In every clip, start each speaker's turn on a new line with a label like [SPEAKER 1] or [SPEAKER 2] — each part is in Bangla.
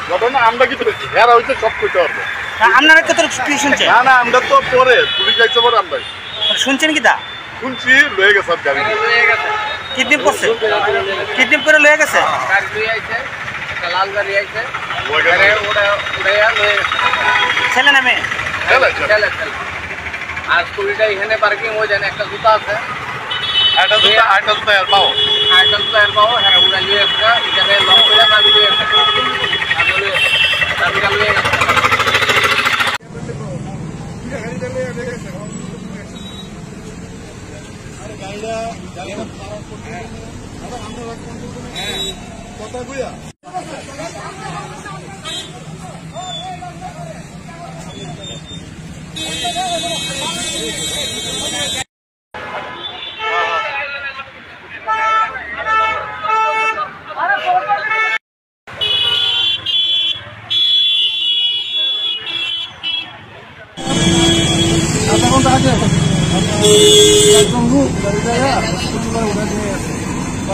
[SPEAKER 1] ঘটনা আমরা কি করেছি এরা হইতে সব করতে পারবো
[SPEAKER 2] আপনারা কত কি শুনছেন?
[SPEAKER 1] না আমরা তো পরে পুলিশ আইছে পরে আমরা
[SPEAKER 2] শুনছেন কি তা?
[SPEAKER 1] শুনছি লয়ে গেছে গাড়ি
[SPEAKER 2] কিডন্যাপ করছে, কিডন্যাপ করে লয়ে গেছে।
[SPEAKER 3] গাড়ি লয়ে আইছে, একটা লাল গাড়ি আইছে, ওরে উড়াইয়া লয়ে গেছে।
[SPEAKER 2] ছেলে না মেয়ে?
[SPEAKER 3] ছেলে। আর স্কুলটা এখানে পার্কিং হয়ে যায়, একটা জুতা আছে,
[SPEAKER 1] একটা জুতা আর পাও
[SPEAKER 3] হ্যাঁ উড়াই লয়ে গেছে। এখানে লক করে গাড়ি লয়ে গেছে, গাড়িটা লয়ে গেছে।
[SPEAKER 1] কথা কইয়া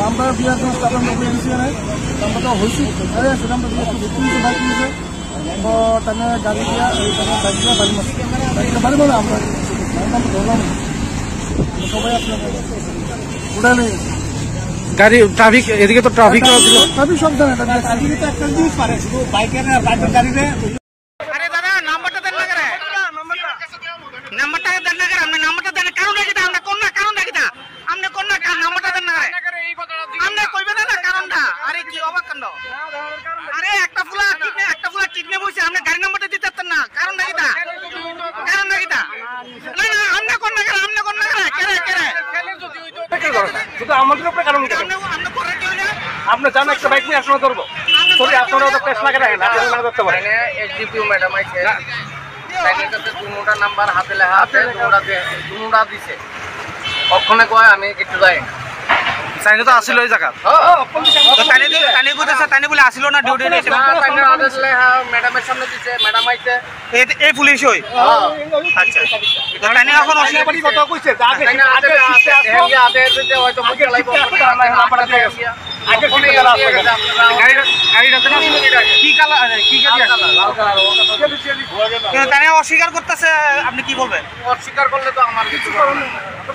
[SPEAKER 1] আমরা বিয়ার স্থাপন গেছি আমরা তো হয়েছি সেটা আমরা বাইক নিয়েছে তাহলে গাড়ি দিয়া বাইক দিয়ে বাড়ি মারছি বাইকটা বাড়ি বলে আমরা ধরলাম সবাই আপনার উড়ালে
[SPEAKER 4] গাড়ি ট্রাফিক এদিকে তো ট্রাফিক
[SPEAKER 1] সব জানে একটা জিনিস পারে শুধু বাইকের গাড়িতে।
[SPEAKER 2] আরে দাদা নাম্বারটা দেন না করে, নাম্বারটা দেন না করে, আপনি নাম্বারটা দেন। কারণ রাখিতা আমরা কোন না, কারণ রাখিতা আপনি কোন না, নাম্বারটা দেন না করে আপনি কইবেন না কারণটা। আরে কি অবাক কাণ্ড! আরে একটা ফুলা কিডন্যাপ হইছে, আপনি গাড়ি নাম্বারটা দিতে পারতেন না। কারণ রাখিতা, কারণ রাখিতা না না আপনি কোন না করে, আপনি কোন না করে কেরে
[SPEAKER 4] শুধু আমাদের উপরে কারণ
[SPEAKER 2] আপনি করে কি হইলো?
[SPEAKER 4] আপনি জানো একটা বাইক নিয়ে আসলে ধরবো সরি আপনারা তো টেস্ট লাগে রাখেন আপনারা না ধরতে পারেন।
[SPEAKER 3] এসডিপিও ম্যাডাম আইছে, তাইনের কাছে দুটা নাম্বার হাতে লেখা আছে, দুটা দিছে। কখনো কয় আমি কিছু যাই না,
[SPEAKER 4] সাইনে তো আসিল ওই জায়গা
[SPEAKER 2] তাইনে বলে আসিল না ডিউটি
[SPEAKER 3] তাইনের আদেশ লেখা ম্যাডামের সামনে দিছে, ম্যাডাম আইছে।
[SPEAKER 2] এই পুলিশ হই আচ্ছা তাইনে এখন অস্বীকার
[SPEAKER 4] কথা কইছে
[SPEAKER 3] তাইনের আদেশ আদেশ দিতে হয়তো মুখে লাইবো নাম্বারটা দিয়ে গেছি
[SPEAKER 4] আগে ফোনে গেলা গাড়িটা না কি কালার কি গাড়ি আছে লাল কালার
[SPEAKER 2] তাইনে অস্বীকার করতেছে, আপনি কি বলবেন?
[SPEAKER 3] অস্বীকার করলে তো আমার কিছু করার নেই।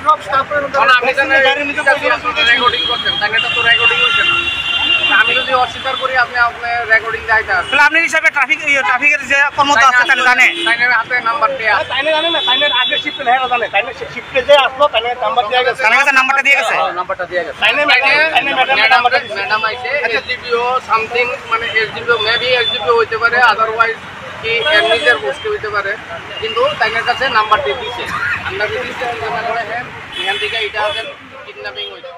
[SPEAKER 3] সব স্টাফের আপনি জানেন রেকর্ডিং করছেন, তাইনেটা তো রেকর্ডিং হইছে না। আমি যদি অস্বীকার করি আপনি রেকর্ডিং দাইতে আসবেন।
[SPEAKER 2] তাহলে আপনি হিসাবে ট্রাফিকের যে কর্মকর্তা আছে তাহলে জানে
[SPEAKER 3] তাইনের হাতে নাম্বার দেয়া আছে।
[SPEAKER 4] তাইনে জানে না তাইনের আগে শিফটে হেরা জানে তাইনে শিফটে যে আসলো তাইনে নাম্বার দেয়া গেছে
[SPEAKER 2] তাইনে কাছে নাম্বারটা দিয়ে গেছে,
[SPEAKER 3] নাম্বারটা দিয়ে গেছে।
[SPEAKER 4] তাইনে
[SPEAKER 3] ম্যাডাম আইছে এসডিপিও সামথিং মানে এসডিপিও মেবি এসডিপিও হইতে পারে, আদারওয়াইজ কি নিজের পোস্টে হইতে পারে, কিন্তু তাইনের কাছে নাম্বার দিয়ে দিছে। আমরা যদি চিন্তা করে হ্যাঁ এখান থেকে এটা কিডন্যাপিং হইছে।